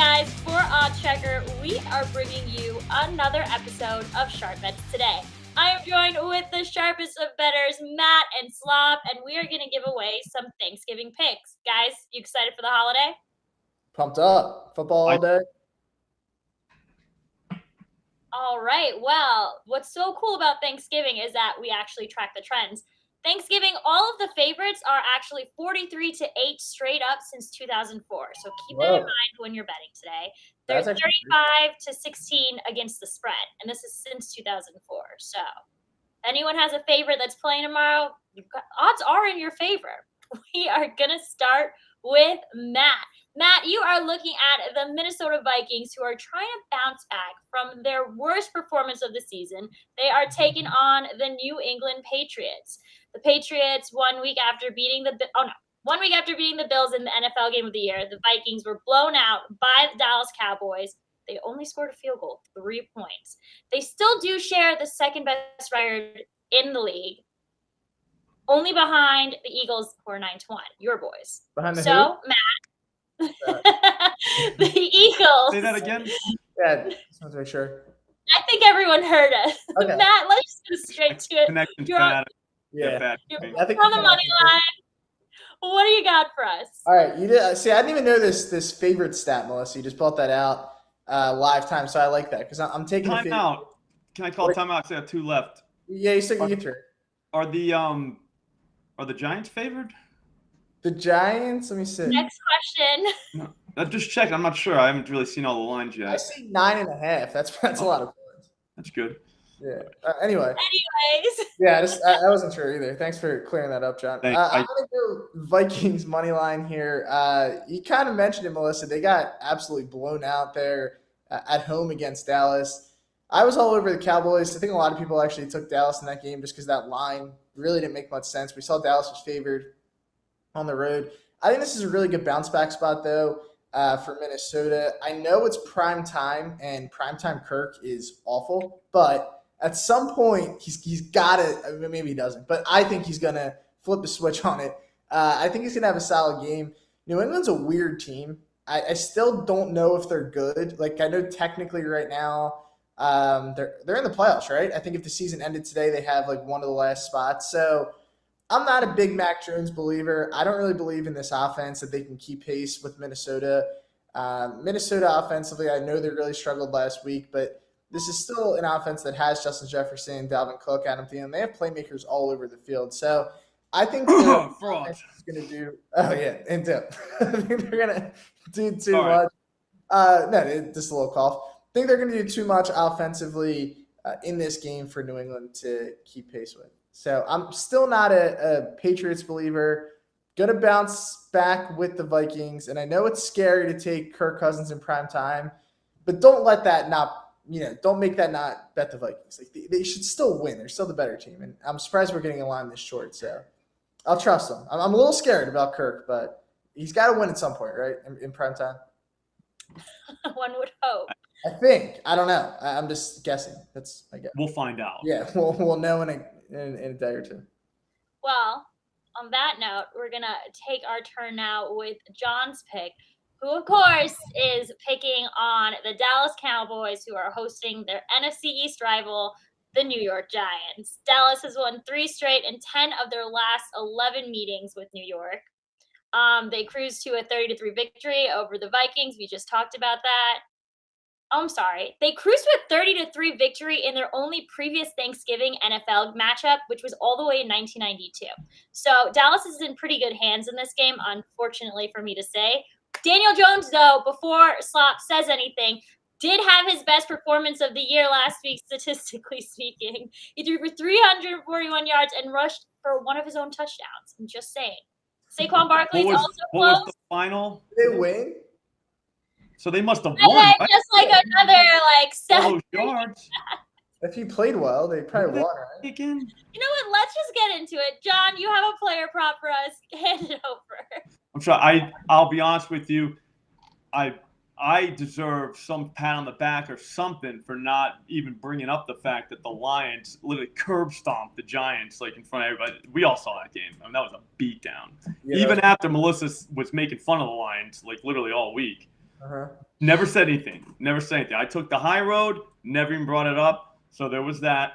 guys, for Oddschecker, we are bringing you another episode of Sharp Bets today. I am joined with the sharpest of bettors, Matt and Slop, and we are going to give away some Thanksgiving picks. Guys, you excited for the holiday? Pumped up. Football all day. All right. Well, what's so cool about Thanksgiving is that we actually track the trends. Thanksgiving, all of the favorites are actually 43-8 straight up since 2004. So keep that in mind when you're betting today. They're 35-16 against the spread, and this is since 2004. So if anyone has a favorite that's playing tomorrow, odds are in your favor. We are going to start with Matt. Matt, you are looking at the Minnesota Vikings, who are trying to bounce back from their worst performance of the season. They are taking on the New England Patriots. The Patriots, 1 week after beating the Bills in the NFL game of the year, the Vikings were blown out by the Dallas Cowboys. They only scored a field goal, 3 points. They still do share the second best record in the league, only behind the Eagles, who are 9-1. Your boys. Behind the Matt. The Eagles. Say that again? Yeah, just want to make sure. I think everyone heard us. Okay. Matt, let's just go straight to it. Connection's You're bad. Yeah. You're I think on the money line. What do you got for us? All right. You did. See, I didn't even know this favorite stat, Melissa. You just brought that out live time, so I like that because I'm taking Time out. Can I call timeout? Because I have 2 left. Yeah, you still get through. Are the Giants favored? The Giants. Let me see. Next question. No, just check. I'm not sure. I haven't really seen all the lines yet. I see 9.5. That's a lot of points. That's good. Yeah. Anyway. Anyways. Yeah, I wasn't sure either. Thanks for clearing that up, John. I'm going to go Vikings money line here. You kind of mentioned it, Melissa. They got absolutely blown out there at home against Dallas. I was all over the Cowboys. I think a lot of people actually took Dallas in that game just because that line really didn't make much sense. We saw Dallas was favored on the road. I think this is a really good bounce back spot, though, for Minnesota. I know it's prime time, and primetime Kirk is awful, but at some point he's got to – maybe he doesn't, but I think he's going to flip the switch on it. I think he's going to have a solid game. New England's a weird team. I still don't know if they're good. Like, I know technically right now they're in the playoffs, right? I think if the season ended today, they have, like, one of the last spots. So – I'm not a big Mac Jones believer. I don't really believe in this offense that they can keep pace with Minnesota. Minnesota offensively, I know they really struggled last week, but this is still an offense that has Justin Jefferson, Dalvin Cook, Adam Thielen. They have playmakers all over the field. So I think their offense is going to do – oh, yeah, and dip. I think they're going to do too much. No, just a little cough. I think they're going to do too much offensively in this game for New England to keep pace with. So I'm still not a Patriots believer. Going to bounce back with the Vikings. And I know it's scary to take Kirk Cousins in prime time, but don't let that don't make that not bet the Vikings. Like they should still win. They're still the better team. And I'm surprised we're getting a line this short. So I'll trust them. I'm a little scared about Kirk, but he's got to win at some point, right? In prime time. One would hope. I think. I don't know. I'm just guessing. That's my guess. We'll find out. Yeah, we'll know in a day or two. Well, on that note, we're going to take our turn now with John's pick, who, of course, is picking on the Dallas Cowboys, who are hosting their NFC East rival, the New York Giants. Dallas has won 3 straight and 10 of their last 11 meetings with New York. They cruised to a 30-3 victory over the Vikings. We just talked about that. I'm sorry. They cruised to a 30-3 victory in their only previous Thanksgiving NFL matchup, which was all the way in 1992. So Dallas is in pretty good hands in this game, unfortunately for me to say. Daniel Jones, though, before Slop says anything, did have his best performance of the year last week, statistically speaking. He threw for 341 yards and rushed for one of his own touchdowns. I'm just saying. Saquon Barkley is also close. What was the final? Did they win? So they must have And won. then just like another 7 yards. If he played well, they probably won, right? Again? You know what? Let's just get into it. John, you have a player prop for us. Hand it over. I'm sure. I'll be honest with you. I deserve some pat on the back or something for not even bringing up the fact that the Lions literally curb stomped the Giants like in front of everybody. We all saw that game. I mean, that was a beatdown. Yeah. Even after Melissa was making fun of the Lions like literally all week. Never said anything. Never said anything. I took the high road, never even brought it up. So there was that.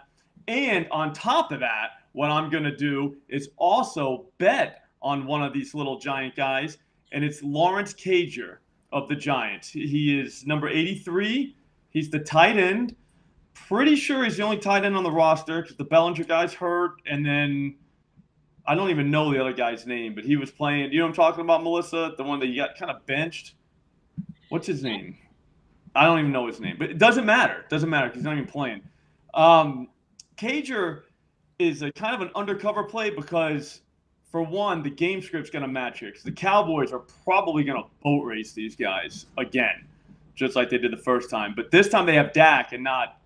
And on top of that, what I'm going to do is also bet on one of these little Giant guys, and it's Lawrence Cager of the Giants. He is number 83. He's the tight end. Pretty sure he's the only tight end on the roster because the Bellinger guy's hurt, and then I don't even know the other guy's name, but he was playing. You know what I'm talking about, Melissa? The one that you got kind of benched. What's his name? I don't even know his name, but it doesn't matter. It doesn't matter because he's not even playing. Cager is a kind of an undercover play because, for one, the game script's going to match here because the Cowboys are probably going to boat race these guys again, just like they did the first time. But this time they have Dak and not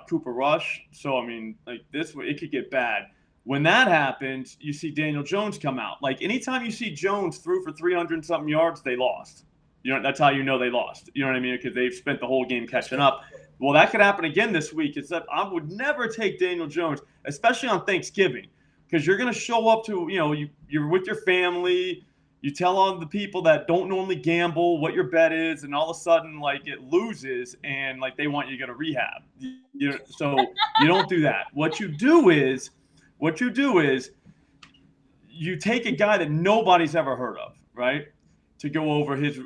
Cooper Rush. So, I mean, like this, it could get bad. When that happens, you see Daniel Jones come out. Like anytime you see Jones threw for 300-something yards, they lost. That's how you know they lost. You know what I mean? Because they've spent the whole game catching up. Well, that could happen again this week. It's that I would never take Daniel Jones, especially on Thanksgiving, because you're going to show up to, you're with your family. You tell all the people that don't normally gamble what your bet is, and all of a sudden, like, it loses, and, like, they want you to go to rehab. So you don't do that. What you do is you take a guy that nobody's ever heard of, right, to go over his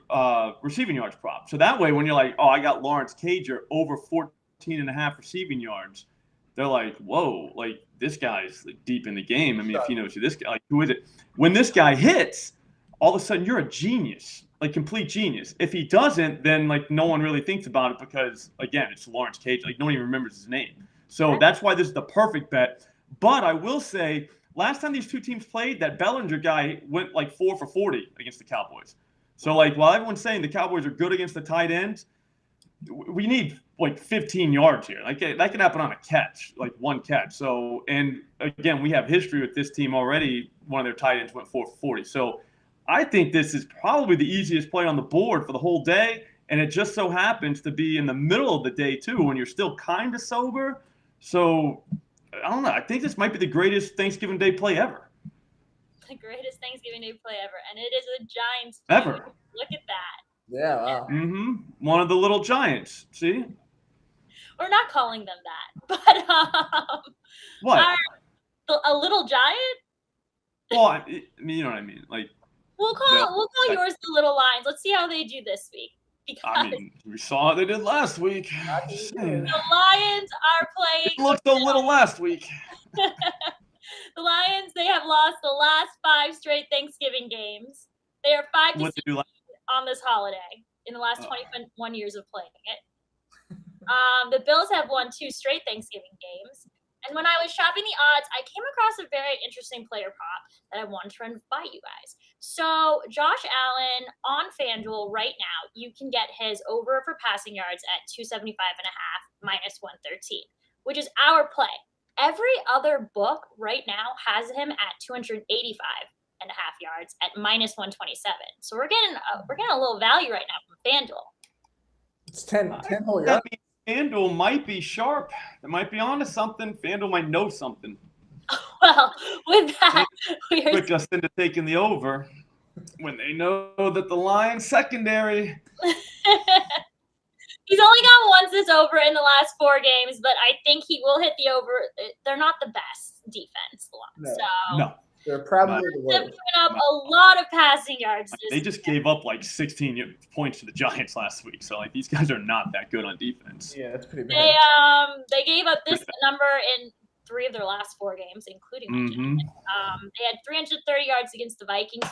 receiving yards prop. So that way, when you're like, oh, I got Lawrence Cager over 14.5 receiving yards, they're like, whoa, like, this guy's like, deep in the game. I mean, if he knows who this guy, like, who is it? When this guy hits, all of a sudden you're a genius, like complete genius. If he doesn't, then like no one really thinks about it because, again, it's Lawrence Cager. Like no one even remembers his name. So that's why this is the perfect bet. But I will say, last time these two teams played, that Bellinger guy went like 4 for 40 against the Cowboys. So, like, while everyone's saying the Cowboys are good against the tight ends, we need, like, 15 yards here. Like, that can happen on a catch, like one catch. So, and, again, we have history with this team already. One of their tight ends went 4 for 40. So, I think this is probably the easiest play on the board for the whole day, and it just so happens to be in the middle of the day, too, when you're still kind of sober. So, I don't know. I think this might be the greatest Thanksgiving Day play ever. The greatest Thanksgiving Day play ever, and it is a Giants ever. Look at that. Yeah, wow. One of the little Giants. See, we're not calling them that, but what? A little giant? Well, I mean, you know what I mean. Like we'll call yours the Little Lions. Let's see how they do this week. Because I mean, we saw how they did last week. The Lions are playing. It looked a little last week. The Lions, they have lost the last 5 straight Thanksgiving games. They are 5-6 on this holiday in the last 21 years of playing it. The Bills have won 2 straight Thanksgiving games. And when I was shopping the odds, I came across a very interesting player prop that I wanted to run by you guys. So Josh Allen on FanDuel right now, you can get his over for passing yards at 275.5 minus 113, which is our play. Every other book right now has him at 285.5 yards at minus 127. So we're getting a little value right now from FanDuel. It's 10 whole yards. FanDuel might be sharp. They might be onto something. FanDuel might know something. Well, with that, trick us into taking the over when they know that the Lions secondary. He's only got once this over in the last 4 games, but I think he will hit the over. They're not the best defense. No. They're probably giving up a lot of passing yards. They just gave up like 16 points to the Giants last week. So like these guys are not that good on defense. Yeah, that's pretty bad. They gave up this number in 3 of their last 4 games, including the Giants. They had 330 yards against the Vikings.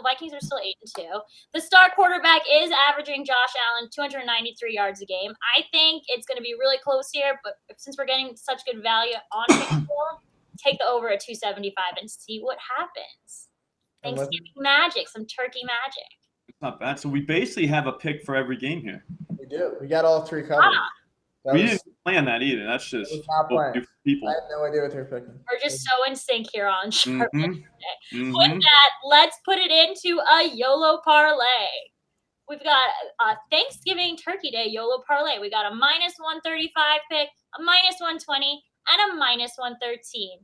Vikings are still 8-2. The star quarterback is averaging Josh Allen 293 yards a game. I think it's going to be really close here, but since we're getting such good value on FanDuel, take the over at 275 and see what happens. Thanksgiving magic, some turkey magic. It's not bad. So we basically have a pick for every game here. We do. We got all 3 covered. We didn't plan that either. That's just what we do for people. I have no idea what they're picking. We're just so in sync here on Sharp. With that, let's put it into a YOLO parlay. We've got a Thanksgiving Turkey Day YOLO parlay. We got a minus 135 pick, a minus 120, and a minus 113.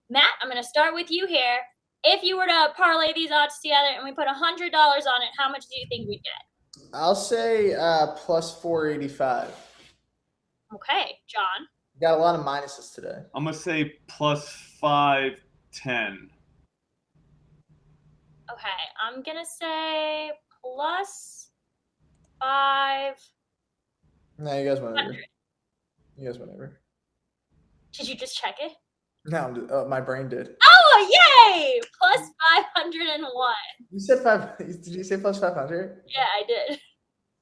Matt, I'm going to start with you here. If you were to parlay these odds together and we put $100 on it, how much do you think we'd get? I'll say plus 485. Okay, John. Got a lot of minuses today. I'm going to say plus 510. Okay, I'm going to say plus 5. No, you guys whatever. You guys whatever. Did you just check it? No, my brain did. Oh, yay! Plus 501. You said 5. Did you say plus 500? Yeah, I did.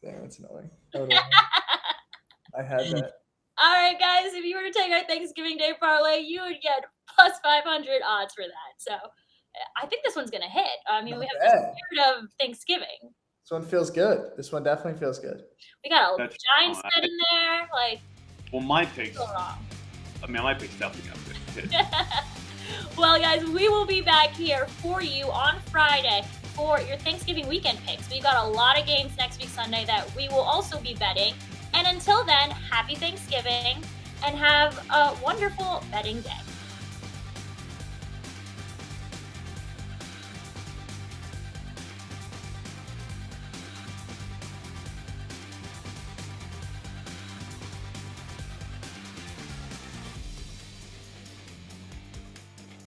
Dang, that's annoying. I had that. All right, guys, if you were to take our Thanksgiving Day parlay, you would get plus 500 odds for that. So I think this one's going to hit. I mean, we have the spirit of Thanksgiving. This one feels good. This one definitely feels good. We got a Giants bet in there. Well, my picks. My picks definitely got good. Well, guys, we will be back here for you on Friday for your Thanksgiving weekend picks. We've got a lot of games next week Sunday that we will also be betting. And until then, happy Thanksgiving and have a wonderful betting day.